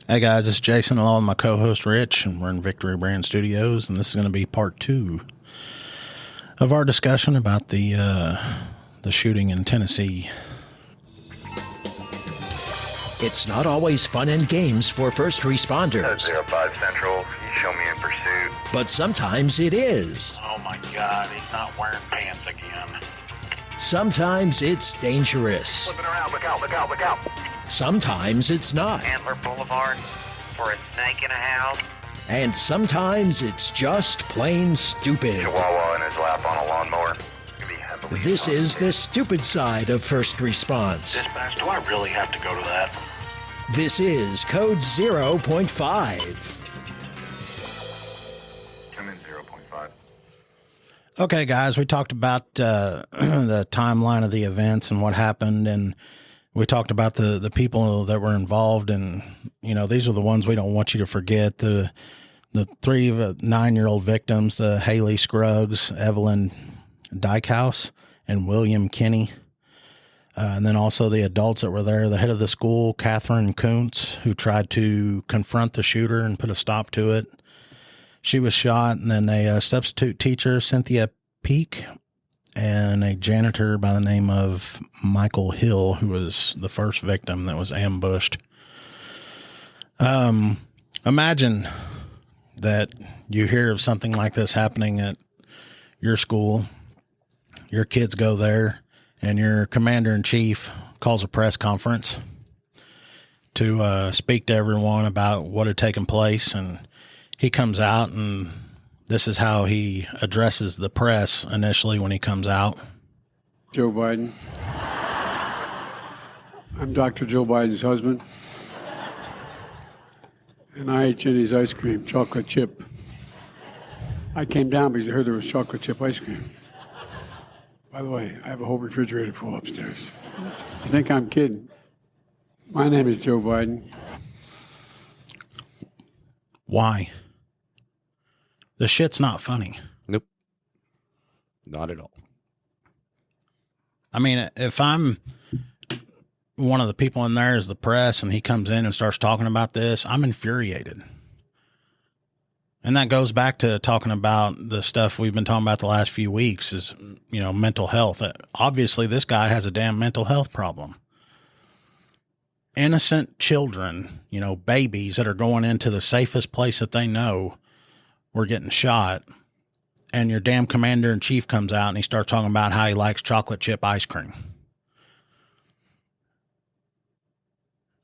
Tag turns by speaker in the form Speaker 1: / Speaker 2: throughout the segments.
Speaker 1: Hey guys, it's Jason along with my co-host Rich, and we're in Victory Brand Studios, and this is going to be part 2 of our discussion about the shooting in Tennessee.
Speaker 2: It's not always fun and games for first responders,
Speaker 3: 05 Central, you show me in pursuit.
Speaker 2: but sometimes it is.
Speaker 4: Oh my God, he's not wearing pants again.
Speaker 2: Sometimes it's dangerous.
Speaker 3: Flipping around, look out, look out, look out.
Speaker 2: Sometimes it's not.
Speaker 5: Antler Boulevard for a snake in a house.
Speaker 2: And sometimes it's just plain stupid.
Speaker 3: Chihuahua in his lap on a lawnmower. Could be heavily
Speaker 2: This is the
Speaker 3: intoxicated.
Speaker 2: stupid side of first response.
Speaker 4: Dispatch, do I really have to go to that?
Speaker 2: This is Code 0.5.
Speaker 3: Come in 0.5.
Speaker 1: Okay, guys, we talked about the timeline of the events and what happened, and we talked about the people that were involved, and these are the ones we don't want you to forget. The 3 9-year-old victims, Haley Scruggs, Evelyn Dykehouse, and William Kinney. And then also the adults that were there, the head of the school, Catherine Kuntz, who tried to confront the shooter and put a stop to it. She was shot, and then a substitute teacher, Cynthia Peak, and a janitor by the name of Michael Hill, who was the first victim that was ambushed. Imagine that you hear of something like this happening at your school. Your kids go there, and your commander-in-chief calls a press conference to speak to everyone about what had taken place, and he comes out, and this is how he addresses the press initially when he comes out.
Speaker 6: Joe Biden. I'm Dr. Joe Biden's husband. And I ate Jenny's ice cream, chocolate chip. I came down because I heard there was chocolate chip ice cream. By the way, I have a whole refrigerator full upstairs. You think I'm kidding? My name is Joe Biden.
Speaker 1: Why? The shit's not funny.
Speaker 7: Nope. Not at all.
Speaker 1: I mean, if I'm one of the people in there as the press and he comes in and starts talking about this, I'm infuriated. And that goes back to talking about the stuff we've been talking about the last few weeks is, mental health. Obviously, this guy has a damn mental health problem. Innocent children, babies that are going into the safest place that they know were getting shot. And your damn commander-in-chief comes out and he starts talking about how he likes chocolate chip ice cream.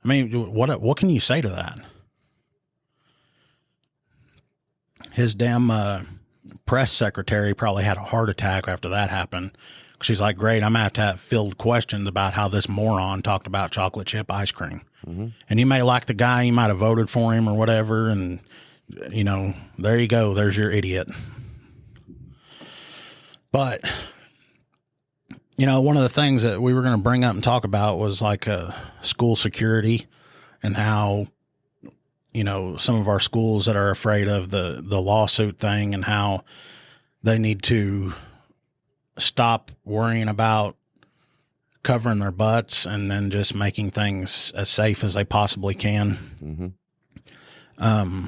Speaker 1: I mean, what can you say to that? His damn press secretary probably had a heart attack after that happened. She's like, great, I'm going to have filled questions about how this moron talked about chocolate chip ice cream. Mm-hmm. And you may like the guy, you might have voted for him or whatever, and, there you go. There's your idiot. But, one of the things that we were going to bring up and talk about was like school security and how, some of our schools that are afraid of the lawsuit thing and how they need to stop worrying about covering their butts and then just making things as safe as they possibly can. Mm-hmm.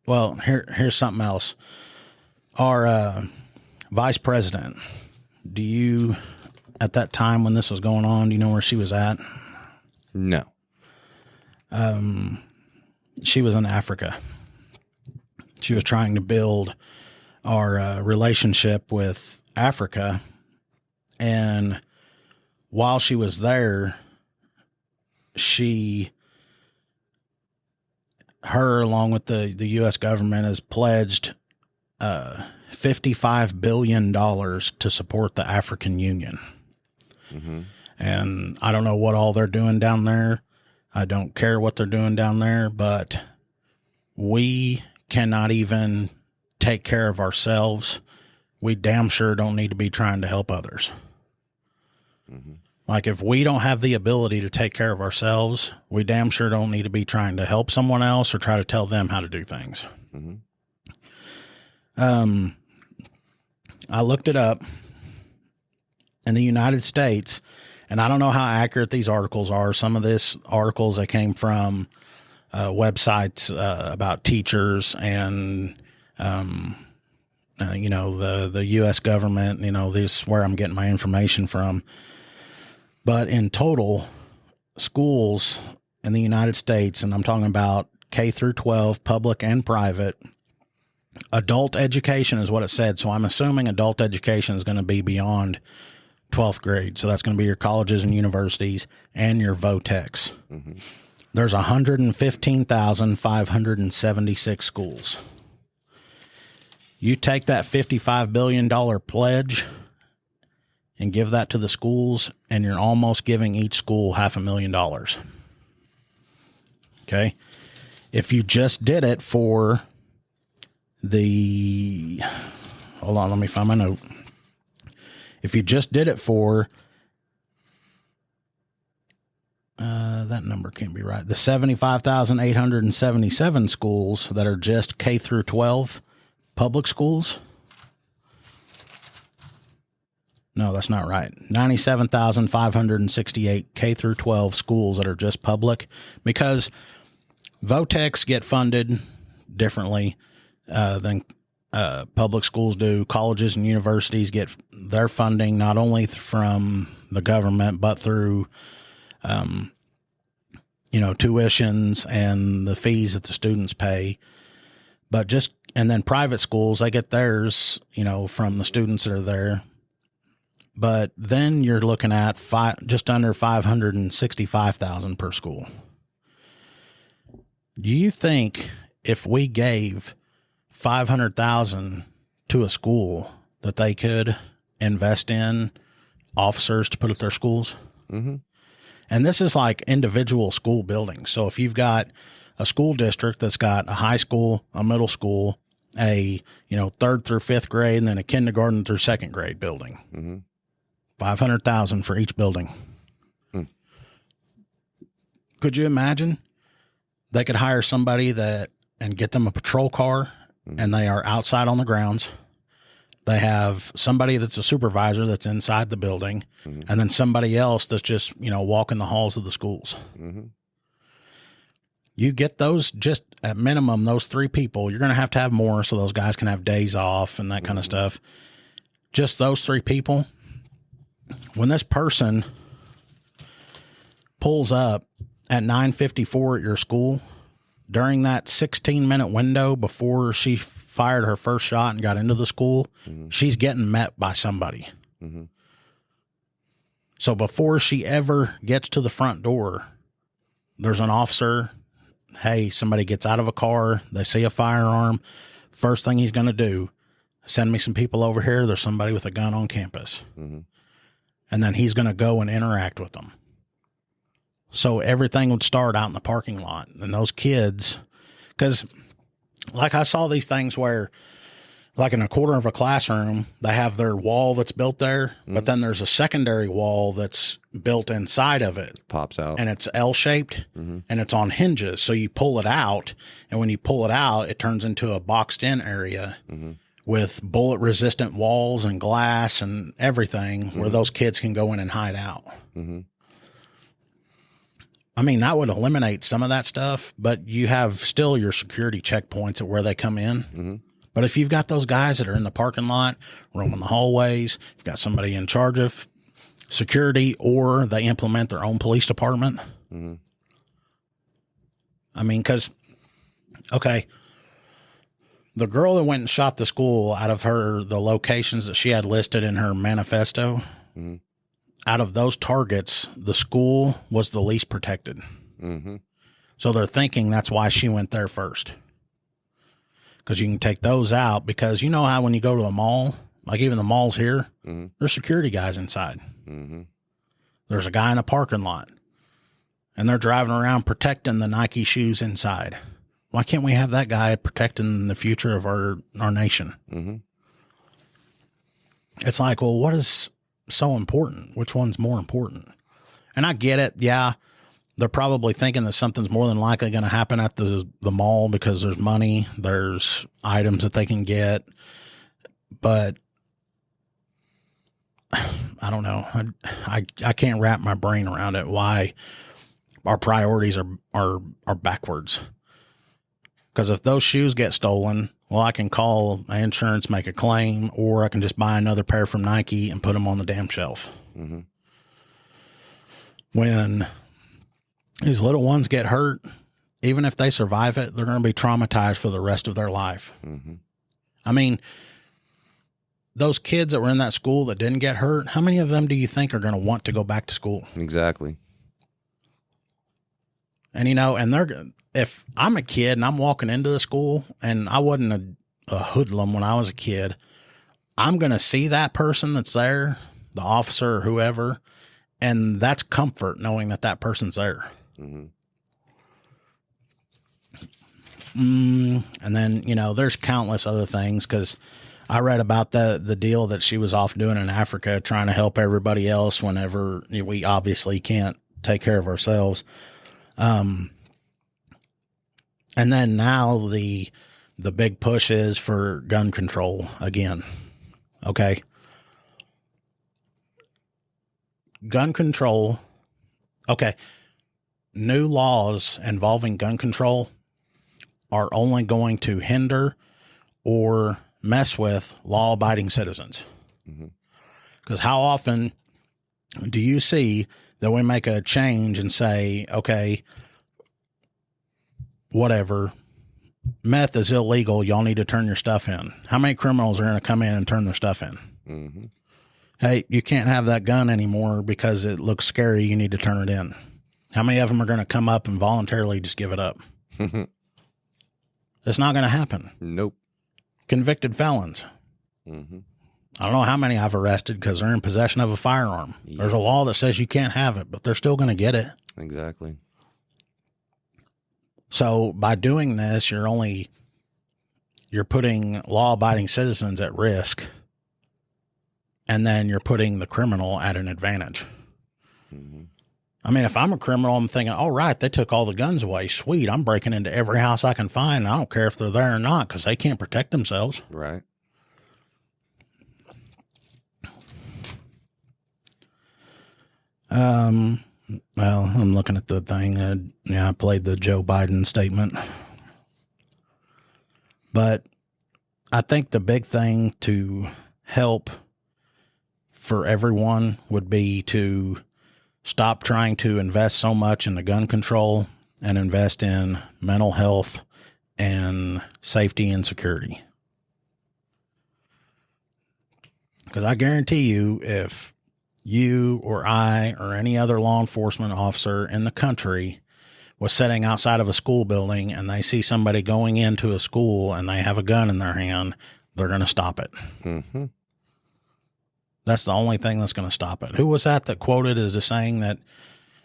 Speaker 1: Well, here's something else. Our vice president, at that time when this was going on, do you know where she was at?
Speaker 7: No.
Speaker 1: She was in Africa. She was trying to build our relationship with Africa. And while she was there, her along with the U.S. government has pledged $55 billion to support the African Union. Mm-hmm. And I don't know what all they're doing down there. I don't care what they're doing down there, but we cannot even take care of ourselves. We damn sure don't need to be trying to help others. Mm-hmm. Like if we don't have the ability to take care of ourselves, we damn sure don't need to be trying to help someone else or try to tell them how to do things. Mm-hmm. I looked it up. In the United States, and I don't know how accurate these articles are. Some of this articles that came from websites about teachers and, you know, the U.S. government, you know, this is where I'm getting my information from. But in total, schools in the United States, and I'm talking about K through 12, public and private, adult education is what it said. So I'm assuming adult education is going to be beyond 12th grade. So that's going to be your colleges and universities and your VOTEX. Mm-hmm. There's 115,576 schools. You take that $55 billion pledge and give that to the schools, and you're almost giving each school $500,000. Okay. If you just did it for hold on, let me find my note. If you just did it for, that number can't be right. The 75,877 schools that are just K through 12 public schools. No, that's not right. 97,568 K through 12 schools that are just public, because VOTEX get funded differently than public schools do. Colleges and universities get their funding not only from the government, but through, you know, tuitions and the fees that the students pay. But and then private schools, they get theirs, you know, from the students that are there. But then you're looking at just under 565,000 per school. Do you think if we gave 500,000 to a school that they could invest in officers to put at their schools? Mm-hmm. And this is like individual school buildings. So if you've got a school district that's got a high school, a middle school, a, you know, 3rd through 5th grade, and then a kindergarten through 2nd grade building, mm-hmm. 500,000 for each building. Mm. Could you imagine? They could hire somebody and get them a patrol car, and they are outside on the grounds. They have somebody that's a supervisor that's inside the building, mm-hmm. and then somebody else that's just, you know, walking the halls of the schools. Mm-hmm. You get those, just at minimum, those 3 people. You're going to have more so those guys can have days off and that mm-hmm. kind of stuff. Just those 3 people. When this person pulls up at 9:54 at your school, during that 16-minute window before she fired her first shot and got into the school, mm-hmm. she's getting met by somebody. Mm-hmm. So before she ever gets to the front door, there's an officer. Hey, somebody gets out of a car. They see a firearm. First thing he's going to do, send me some people over here. There's somebody with a gun on campus. Mm-hmm. And then he's going to go and interact with them. So everything would start out in the parking lot. And those kids, because like I saw these things where, like in a quarter of a classroom, they have their wall that's built there, mm-hmm. but then there's a secondary wall that's built inside of it.
Speaker 7: Pops out.
Speaker 1: And it's L-shaped, mm-hmm. and it's on hinges. So you pull it out, and when you pull it out, it turns into a boxed-in area mm-hmm. with bullet-resistant walls and glass and everything mm-hmm. where those kids can go in and hide out. Mm-hmm. I mean, that would eliminate some of that stuff, but you have still your security checkpoints at where they come in. Mm-hmm. But if you've got those guys that are in the parking lot, roaming the hallways, you've got somebody in charge of security, or they implement their own police department. Mm-hmm. I mean, because, okay, the girl that went and shot the school, out of the locations that she had listed in her manifesto, mm-hmm. out of those targets, the school was the least protected. Mm-hmm. So they're thinking that's why she went there first. Because you can take those out, because you know how when you go to a mall, like even the malls here, mm-hmm. there's security guys inside. Mm-hmm. There's a guy in the parking lot, and they're driving around protecting the Nike shoes inside. Why can't we have that guy protecting the future of our nation? Mm-hmm. It's like, well, what is so important? Which one's more important? And I get it. Yeah. They're probably thinking that something's more than likely going to happen at the mall because there's money, there's items that they can get. But I don't know. I can't wrap my brain around it. Why our priorities are backwards. Because if those shoes get stolen, well, I can call my insurance, make a claim, or I can just buy another pair from Nike and put them on the damn shelf.
Speaker 7: Mm-hmm.
Speaker 1: When these little ones get hurt, even if they survive it, they're going to be traumatized for the rest of their life.
Speaker 7: Mm-hmm.
Speaker 1: I mean, those kids that were in that school that didn't get hurt, how many of them do you think are going to want to go back to school?
Speaker 7: Exactly.
Speaker 1: And, and if I'm a kid and I'm walking into the school and I wasn't a hoodlum when I was a kid, I'm going to see that person that's there, the officer or whoever, and that's comfort knowing that that person's there.
Speaker 7: Mm-hmm.
Speaker 1: And then, there's countless other things, because I read about the deal that she was off doing in Africa, trying to help everybody else whenever we obviously can't take care of ourselves. And then now the big push is for gun control again. Okay. Gun control. Okay. New laws involving gun control are only going to hinder or mess with law-abiding citizens. Because how often do you see that we make a change and say, okay, whatever, meth is illegal, y'all need to turn your stuff in. How many criminals are going to come in and turn their stuff in?
Speaker 7: Mm-hmm.
Speaker 1: Hey, you can't have that gun anymore because it looks scary, you need to turn it in. How many of them are going to come up and voluntarily just give it up? It's not going to happen.
Speaker 7: Nope.
Speaker 1: Convicted felons.
Speaker 7: Mm-hmm.
Speaker 1: I don't know how many I've arrested because they're in possession of a firearm.
Speaker 7: Yeah.
Speaker 1: There's a law that says you can't have it, but they're still going to get it.
Speaker 7: Exactly.
Speaker 1: So by doing this, you're putting law-abiding citizens at risk, and then you're putting the criminal at an advantage.
Speaker 7: Mm-hmm.
Speaker 1: I mean, if I'm a criminal, I'm thinking, all right, they took all the guns away. Sweet. I'm breaking into every house I can find. I don't care if they're there or not, because they can't protect themselves.
Speaker 7: Right.
Speaker 1: Well, I'm looking at the thing. I played the Joe Biden statement. But I think the big thing to help for everyone would be to stop trying to invest so much in the gun control and invest in mental health and safety and security. Because I guarantee you, if you or I or any other law enforcement officer in the country was sitting outside of a school building and they see somebody going into a school and they have a gun in their hand, they're going to stop it.
Speaker 7: Mm-hmm.
Speaker 1: That's the only thing that's going to stop it. Who was that quoted as a saying that,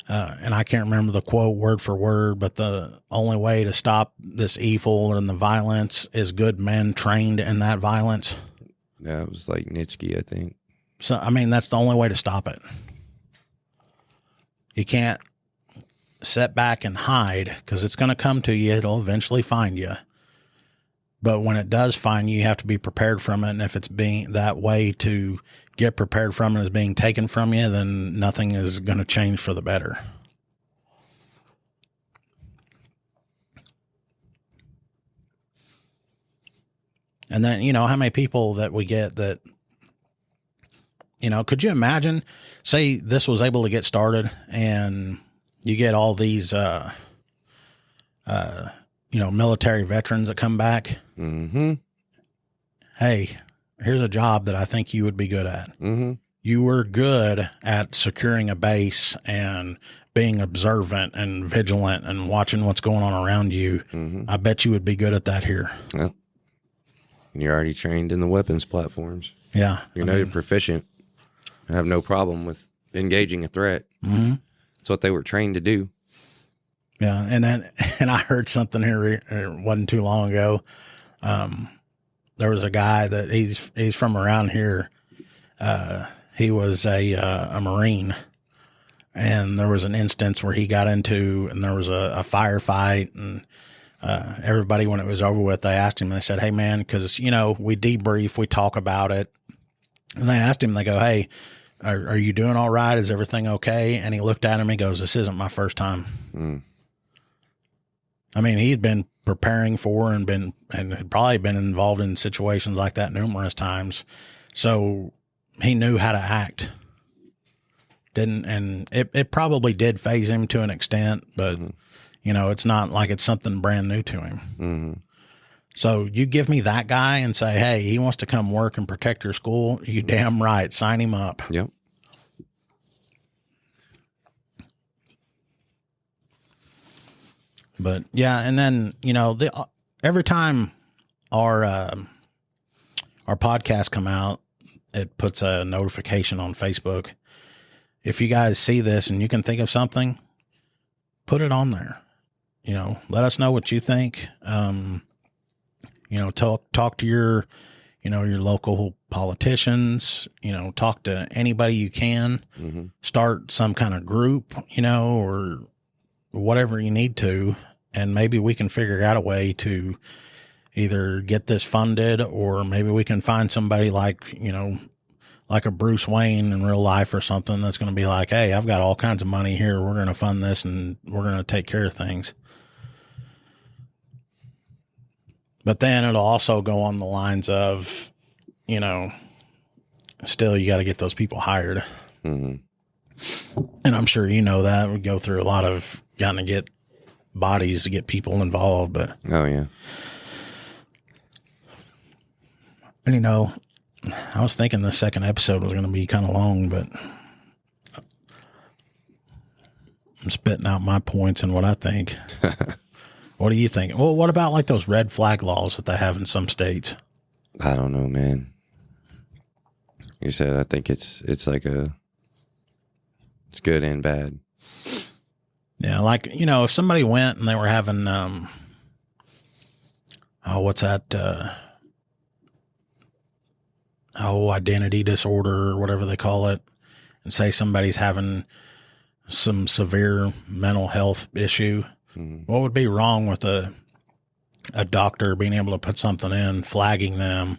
Speaker 1: and I can't remember the quote word for word, but the only way to stop this evil and the violence is good men trained in that violence.
Speaker 7: Yeah, it was like Nitschke, I think.
Speaker 1: So, I mean, that's the only way to stop it. You can't sit back and hide, because it's going to come to you. It'll eventually find you. But when it does find you, you have to be prepared from it. And if it's being that way to get prepared from it is being taken from you, then nothing is going to change for the better. And then, how many people that we get that, could you imagine, say this was able to get started and you get all these, military veterans that come back.
Speaker 7: Mm-hmm.
Speaker 1: Hey, here's a job that I think you would be good at.
Speaker 7: Mm-hmm.
Speaker 1: You were good at securing a base and being observant and vigilant and watching what's going on around you.
Speaker 7: Mm-hmm.
Speaker 1: I bet you would be good at that here.
Speaker 7: Well, you're already trained in the weapons platforms.
Speaker 1: Yeah.
Speaker 7: You're proficient. I have no problem with engaging a threat.
Speaker 1: Mm-hmm.
Speaker 7: That's what they were trained to do.
Speaker 1: Yeah. And I heard something here, it wasn't too long ago. There was a guy that he's from around here. He was a Marine, and there was an instance where he got into, and there was a firefight, and everybody, when it was over with, they asked him, they said, hey man, cause we debrief, we talk about it. And they asked him, they go, hey, are you doing all right? Is everything okay? And he looked at him. He goes, this isn't my first time. I mean, he's been preparing for and had probably been involved in situations like that numerous times. So he knew how to act. And it probably did phase him to an extent, but you know, it's not like it's something brand new to him. So you give me that guy and say, hey, he wants to come work and protect your school. You damn right. Sign him up.
Speaker 7: Yep.
Speaker 1: But yeah. And then, you know, every time our podcast come out, it puts a notification on Facebook. If you guys see this and you can think of something, put it on there. You know, let us know what you think. You know, talk to your, you know, your local politicians, you know, talk to anybody you can, start some kind of group, you know, or whatever you need to. And maybe we can figure out a way to either get this funded, or maybe we can find somebody like, you know, like a Bruce Wayne in real life or something that's going to be like, hey, I've got all kinds of money here. We're going to fund this and we're going to take care of things. But then it'll also go on the lines of, you know, still you got to get those people hired. And I'm sure you know that. We go through a lot of trying to get bodies to get people involved. But
Speaker 7: Oh, yeah.
Speaker 1: And, you know, I was thinking the second episode was going to be kind of long, but I'm spitting out my points and what I think. What do you think? Well, what about like those red flag laws that they have in some states?
Speaker 7: I don't know, man. You said, I think it's like it's good and bad.
Speaker 1: Yeah. Like, you know, if somebody went and they were having, what's that? Identity disorder or whatever they call it, and say somebody's having some severe mental health issue. What would be wrong with a doctor being able to put something in, flagging them,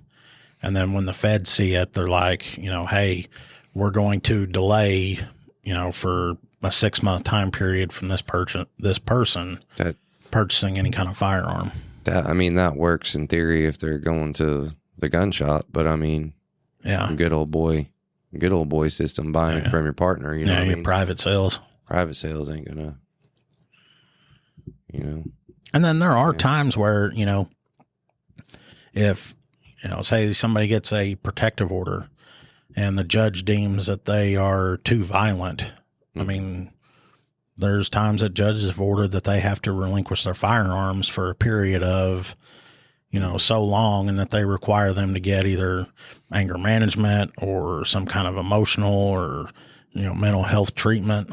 Speaker 1: and then when the feds see it, they're like, you know, hey, we're going to delay, you know, for a 6-month time period from this person
Speaker 7: That
Speaker 1: purchasing any kind of firearm.
Speaker 7: I mean, that works in theory if they're going to the gun shop, but I mean,
Speaker 1: Yeah.
Speaker 7: good old boy system, buying it from your partner, you know what I
Speaker 1: your
Speaker 7: mean?
Speaker 1: private sales.
Speaker 7: Private sales ain't gonna, you know.
Speaker 1: And then there are times where, you know, if, you know, say somebody gets a protective order and the judge deems that they are too violent. I mean, there's times that judges have ordered that they have to relinquish their firearms for a period of, you know, so long, and that they require them to get either anger management or some kind of emotional or, you know, mental health treatment,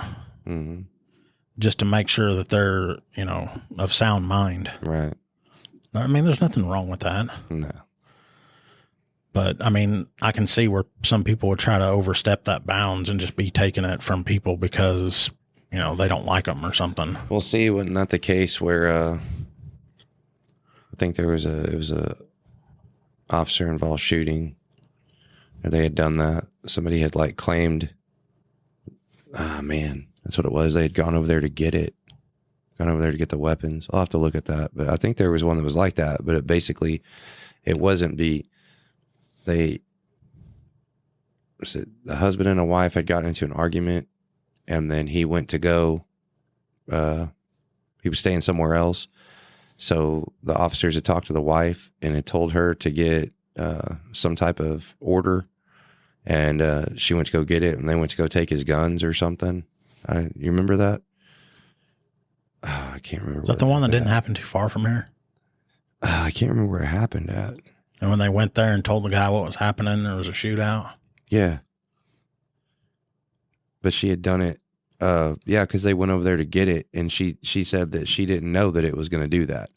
Speaker 1: just to make sure that they're, you know, of sound mind.
Speaker 7: Right.
Speaker 1: I mean, there's nothing wrong with that.
Speaker 7: No.
Speaker 1: But I mean, I can see where some people would try to overstep that bounds and just be taking it from people because, you know, they don't like them or something.
Speaker 7: We'll see. Wasn't that the case where I think it was a officer involved shooting, or they had done that. Somebody had like claimed, man, that's what it was. They had gone over there to get it, gone over there to get the weapons. I'll have to look at that. But I think there was one that was like that, but it wasn't the husband and a wife had gotten into an argument, and then he went to go, he was staying somewhere else. So the officers had talked to the wife and had told her to get some type of order, and she went to go get it, and they went to go take his guns or something. You remember that? Oh, I can't remember.
Speaker 1: Is that the one that didn't happen too far from here?
Speaker 7: I can't remember where it happened at.
Speaker 1: And when they went there and told the guy what was happening, there was a shootout.
Speaker 7: Yeah. But she had done it. Because they went over there to get it, and she said that she didn't know that it was going to do that.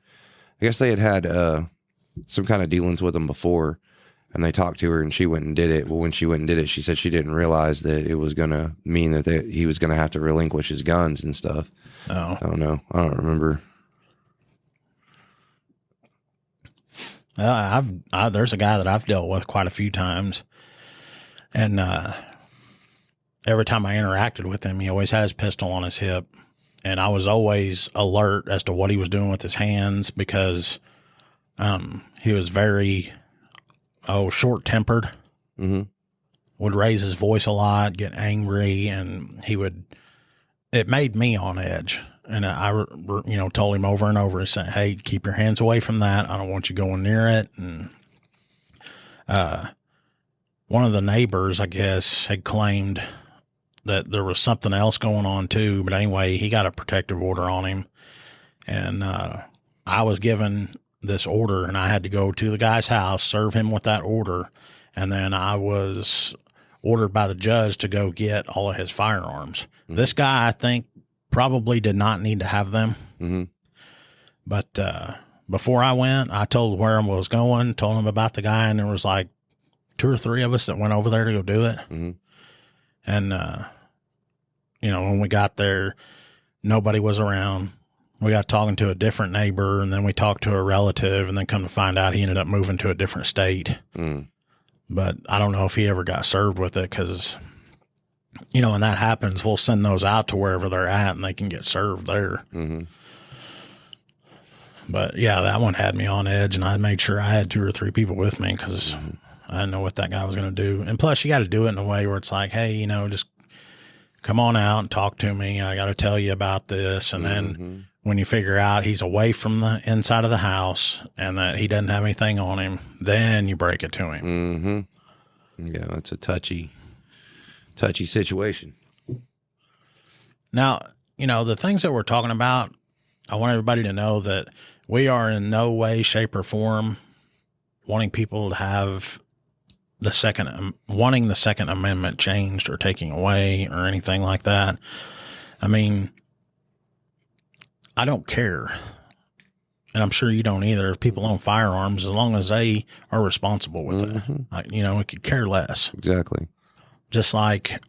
Speaker 7: I guess they had some kind of dealings with them before, and they talked to her, and she went and did it. Well, when she went and did it, she said she didn't realize that it was going to mean that he was going to have to relinquish his guns and stuff.
Speaker 1: Oh.
Speaker 7: I don't know. I don't remember.
Speaker 1: There's a guy that I've dealt with quite a few times, and every time I interacted with him, he always had his pistol on his hip. And I was always alert as to what he was doing with his hands because he was very, short-tempered.
Speaker 7: Mm-hmm.
Speaker 1: Would raise his voice a lot, get angry, and it made me on edge. And I told him over and over, saying, hey, keep your hands away from that. I don't want you going near it. And one of the neighbors, I guess, had claimed that there was something else going on too. But anyway, he got a protective order on him. And I was given this order, and I had to go to the guy's house, serve him with that order. And then I was ordered by the judge to go get all of his firearms. Mm-hmm. This guy, I think, probably did not need to have them.
Speaker 7: Mm-hmm.
Speaker 1: But before I went, I told where I was going, told him about the guy, and there was like 2 or 3 of us that went over there to go do it.
Speaker 7: Mm-hmm.
Speaker 1: And, when we got there, nobody was around. We got talking to a different neighbor, and then we talked to a relative, and then come to find out he ended up moving to a different state.
Speaker 7: Mm.
Speaker 1: But I don't know if he ever got served with it because, when that happens, we'll send those out to wherever they're at and they can get served there.
Speaker 7: Mm-hmm.
Speaker 1: But yeah, that one had me on edge, and I made sure I had 2 or 3 people with me because I didn't know what that guy was going to do. And plus, you got to do it in a way where it's like, hey, just come on out and talk to me. I got to tell you about this. And then when you figure out he's away from the inside of the house and that he doesn't have anything on him, then you break it to him.
Speaker 7: Mm-hmm. Yeah, it's a touchy situation.
Speaker 1: Now, the things that we're talking about, I want everybody to know that we are in no way, shape, or form wanting people to have wanting the Second Amendment changed or taken away or anything like that. I mean, I don't care. And I'm sure you don't either. If people own firearms, as long as they are responsible with it, we could care less.
Speaker 7: Exactly.
Speaker 1: Just like,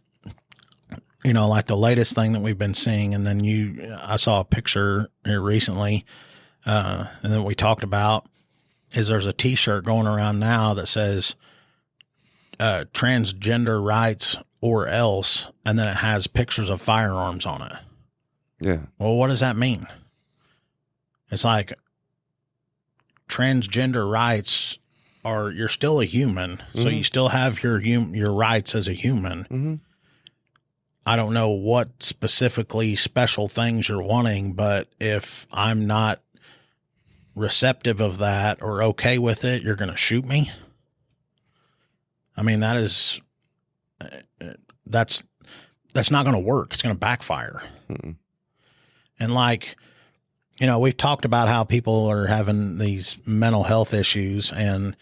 Speaker 1: like the latest thing that we've been seeing. And then I saw a picture here recently, and that we talked about is there's a t-shirt going around now that says, transgender rights or else. And then it has pictures of firearms on it.
Speaker 7: Yeah.
Speaker 1: Well, what does that mean? It's like transgender rights you're still a human. So you still have your rights as a human.
Speaker 7: Mm-hmm.
Speaker 1: I don't know what specifically special things you're wanting, but if I'm not receptive of that or okay with it, you're going to shoot me. I mean, that's not going to work. It's going to backfire.
Speaker 7: Mm-mm.
Speaker 1: And we've talked about how people are having these mental health issues and,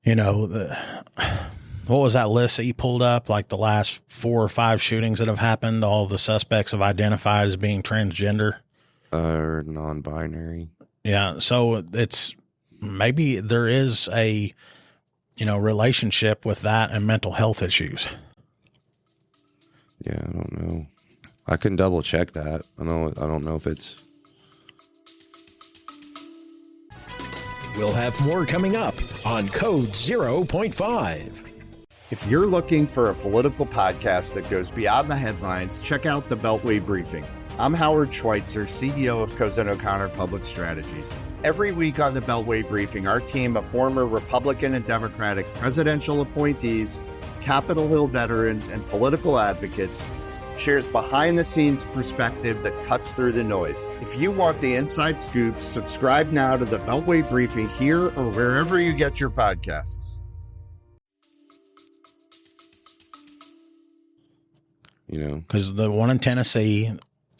Speaker 1: what was that list that you pulled up? Like the last 4 or 5 shootings that have happened, all the suspects have identified as being transgender.
Speaker 7: Or non-binary.
Speaker 1: Yeah. So maybe there is a, relationship with that and mental health issues.
Speaker 7: Yeah, I don't know. I can double check that. I don't know if it's.
Speaker 2: We'll have more coming up on Code 0.5.
Speaker 8: If you're looking for a political podcast that goes beyond the headlines, check out the Beltway Briefing. I'm Howard Schweitzer, CEO of Cozen O'Connor Public Strategies. Every week on the Beltway Briefing, our team of former Republican and Democratic presidential appointees, Capitol Hill veterans, and political advocates shares behind-the-scenes perspective that cuts through the noise. If you want the inside scoop, subscribe now to the Beltway Briefing here or wherever you get your podcasts.
Speaker 1: Because the one in Tennessee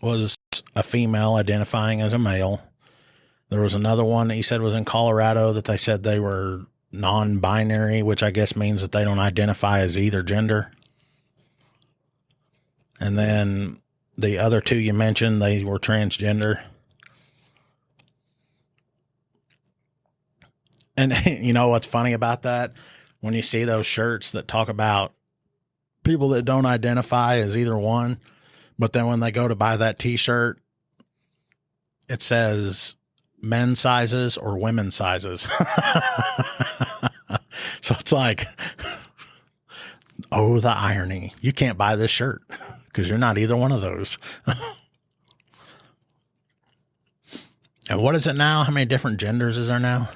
Speaker 1: was a female identifying as a male. There was another one that he said was in Colorado that they said they were non-binary, which I guess means that they don't identify as either gender. And then the other 2 you mentioned, they were transgender. And you know what's funny about that? When you see those shirts that talk about people that don't identify as either one, but then when they go to buy that t-shirt, it says men's sizes or women's sizes. So it's like, Oh, the irony. You can't buy this shirt because you're not either one of those. And what is it now? How many different genders is there now?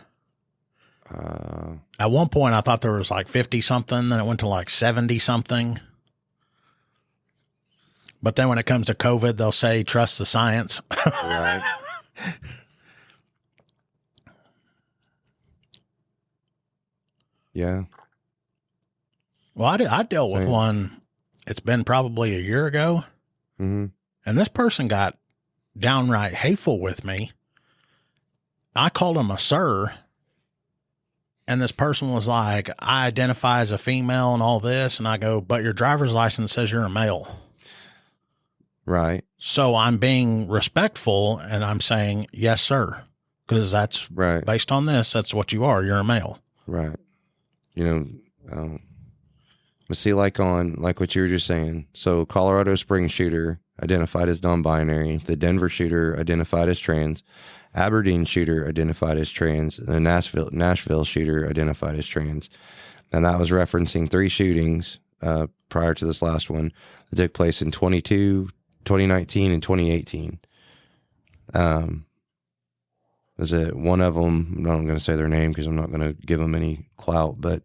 Speaker 1: At one point, I thought there was like 50 something, then it went to like 70 something. But then when it comes to COVID, they'll say, trust the science.
Speaker 7: Right. Yeah.
Speaker 1: Well, I dealt with one. It's been probably a year ago.
Speaker 7: Mm-hmm.
Speaker 1: And this person got downright hateful with me. I called him a sir. And this person was like, I identify as a female and all this. And I go, but your driver's license says you're a male.
Speaker 7: Right.
Speaker 1: So I'm being respectful and I'm saying, yes, sir. Because that's
Speaker 7: right.
Speaker 1: Based on this, that's what you are. You're a male.
Speaker 7: Right. You know, but see, like what you were just saying. So Colorado Springs shooter identified as non-binary, the Denver shooter identified as trans, Aberdeen shooter identified as trans, the Nashville shooter identified as trans. And that was referencing 3 shootings prior to this last one that took place in 2019, and 2018. Is it one of them? I'm not going to say their name because I'm not going to give them any clout, but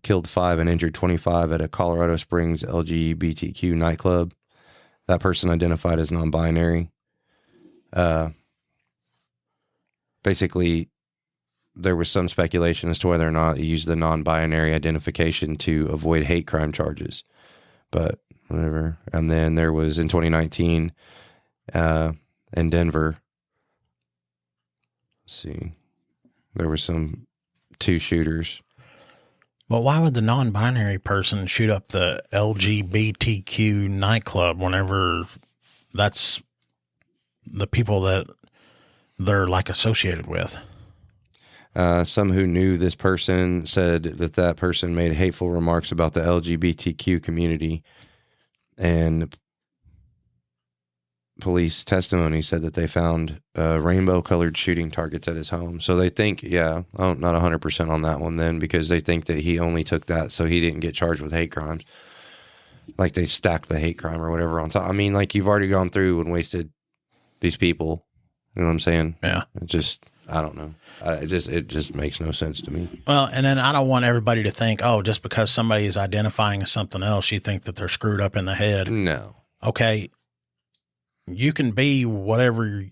Speaker 7: killed 5 and injured 25 at a Colorado Springs LGBTQ nightclub. That person identified as non-binary. Basically, there was some speculation as to whether or not he used the non-binary identification to avoid hate crime charges, but whatever. And then there was in 2019 in Denver. Let's see, there were 2 shooters.
Speaker 1: Well, why would the non-binary person shoot up the LGBTQ nightclub whenever that's the people that they're like associated with?
Speaker 7: Some who knew this person said that person made hateful remarks about the LGBTQ community, and police testimony said that they found rainbow-colored shooting targets at his home. So they think, I'm not 100% on that one then, because they think that he only took that so he didn't get charged with hate crimes. Like they stacked the hate crime or whatever on top. I mean, like you've already gone through and wasted these people. You know what I'm saying?
Speaker 1: Yeah.
Speaker 7: It just, I don't know. It just makes no sense to me.
Speaker 1: Well, and then I don't want everybody to think, oh, just because somebody is identifying as something else, you think that they're screwed up in the head.
Speaker 7: No.
Speaker 1: Okay. You can be whatever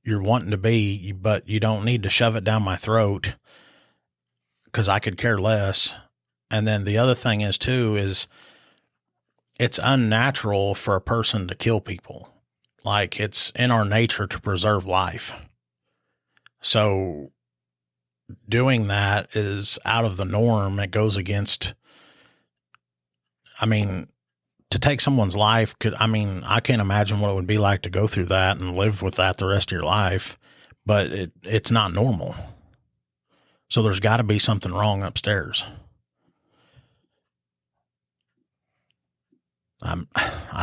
Speaker 1: you're wanting to be, but you don't need to shove it down my throat because I could care less. And then the other thing is too, is it's unnatural for a person to kill people. Like it's in our nature to preserve life. So doing that is out of the norm. It goes against, to take someone's life I can't imagine what it would be like to go through that and live with that the rest of your life, but it's not normal. So there's got to be something wrong upstairs. I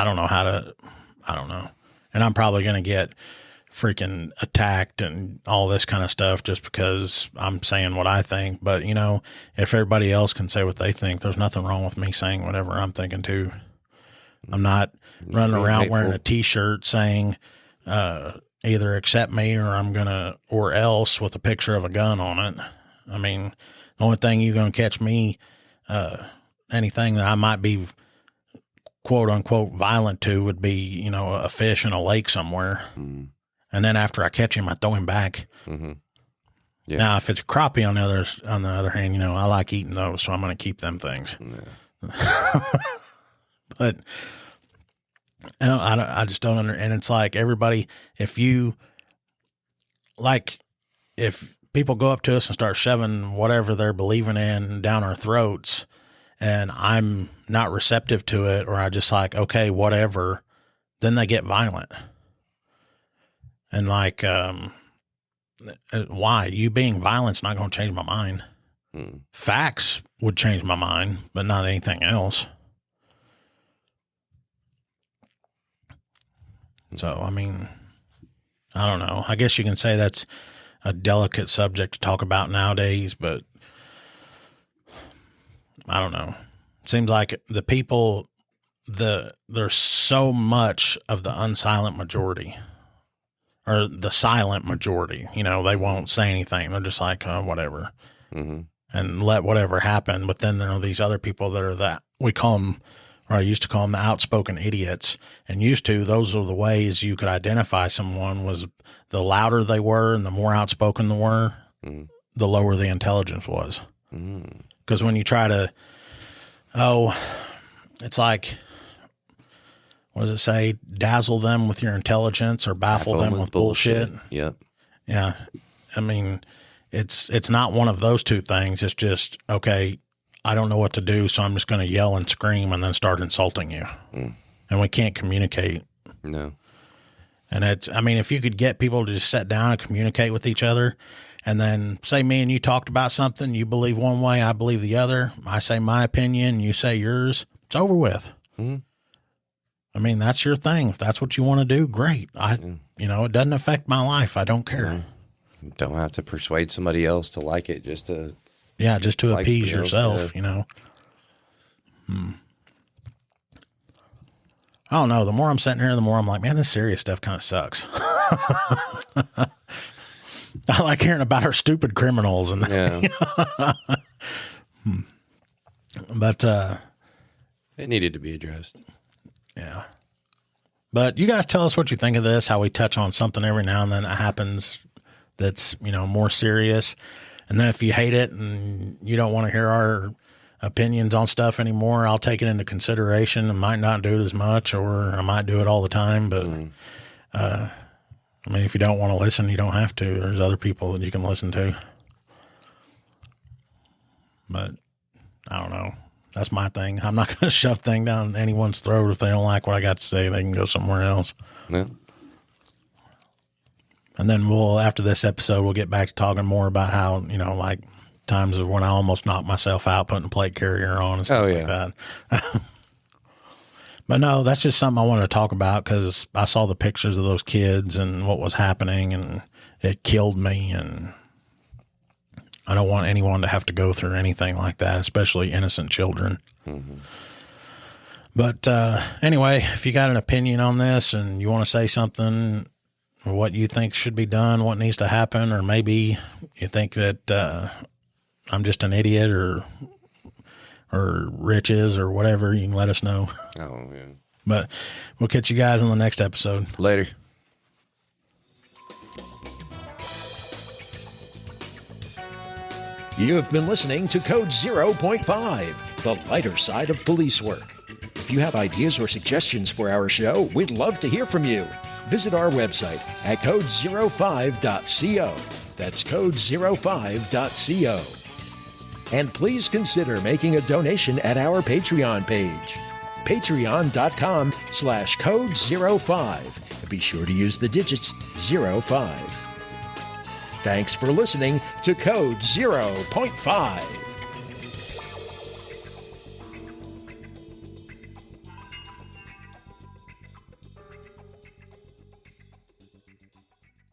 Speaker 1: don't know. And I'm probably going to get freaking attacked and all this kind of stuff just because I'm saying what I think. But if everybody else can say what they think, there's nothing wrong with me saying whatever I'm thinking too. I'm not running around wearing a t-shirt saying, either accept me or else with a picture of a gun on it. The only thing you're going to catch me, anything that I might be quote unquote violent to would be, a fish in a lake somewhere. Mm. And then after I catch him, I throw him back. Mm-hmm. Yeah. Now, if it's crappie on the other hand, I like eating those, so I'm going to keep them things. Yeah. But I just don't understand. And it's like everybody, if people go up to us and start shoving whatever they're believing in down our throats and I'm not receptive to it, or I just like, okay, whatever, then they get violent. And like, why? You being violent's not going to change my mind. Facts would change my mind, but not anything else. So, I don't know. I guess you can say that's a delicate subject to talk about nowadays, but I don't know. seems like the people, there's so much of the unsilent majority or the silent majority, you know, they won't say anything. They're just like, whatever, and let whatever happen. But then there are these other people that are that we call them, or I used to call them the outspoken idiots. And those are the ways you could identify someone was the louder they were and the more outspoken they were, the lower the intelligence was. Because when you try to, it's like, what does it say? Dazzle them with your intelligence or baffle them with bullshit.
Speaker 7: Yep.
Speaker 1: Yeah. I mean, it's not one of those two things. It's just, okay, I don't know what to do, so I'm just going to yell and scream and then start insulting you. And we can't communicate.
Speaker 7: No.
Speaker 1: And if you could get people to just sit down and communicate with each other, and then say me and you talked about something, you believe one way, I believe the other. I say my opinion, you say yours. It's over with. I mean, that's your thing. If that's what you want to do, great. It doesn't affect my life. I don't care.
Speaker 7: Don't have to persuade somebody else to like it just to
Speaker 1: appease yourself, you know. I don't know. The more I'm sitting here, the more I'm like, man, this serious stuff kind of sucks. I like hearing about our stupid criminals and but
Speaker 7: it needed to be addressed.
Speaker 1: Yeah. But you guys tell us what you think of this, how we touch on something every now and then that happens that's, more serious. And then if you hate it and you don't want to hear our opinions on stuff anymore, I'll take it into consideration. I might not do it as much, or I might do it all the time. But, if you don't want to listen, you don't have to. There's other people that you can listen to. But I don't know. That's my thing. I'm not going to shove thing down anyone's throat. If they don't like what I got to say, they can go somewhere else.
Speaker 7: Yeah.
Speaker 1: And then after this episode, we'll get back to talking more about how, like times of when I almost knocked myself out putting a plate carrier on and stuff like that. But no, that's just something I wanted to talk about because I saw the pictures of those kids and what was happening, and it killed me. And I don't want anyone to have to go through anything like that, especially innocent children. But anyway, if you got an opinion on this and you want to say something, or what you think should be done, what needs to happen, or maybe you think that I'm just an idiot or Rich is or whatever, you can let us know.
Speaker 7: Oh, yeah.
Speaker 1: But we'll catch you guys in the next episode.
Speaker 7: Later.
Speaker 2: You have been listening to Code 0.5, the lighter side of police work. If you have ideas or suggestions for our show, we'd love to hear from you. Visit our website at code05.co. That's code05.co. And please consider making a donation at our Patreon page, patreon.com/code05. Be sure to use the digits 05. Thanks for listening to Code 0.5.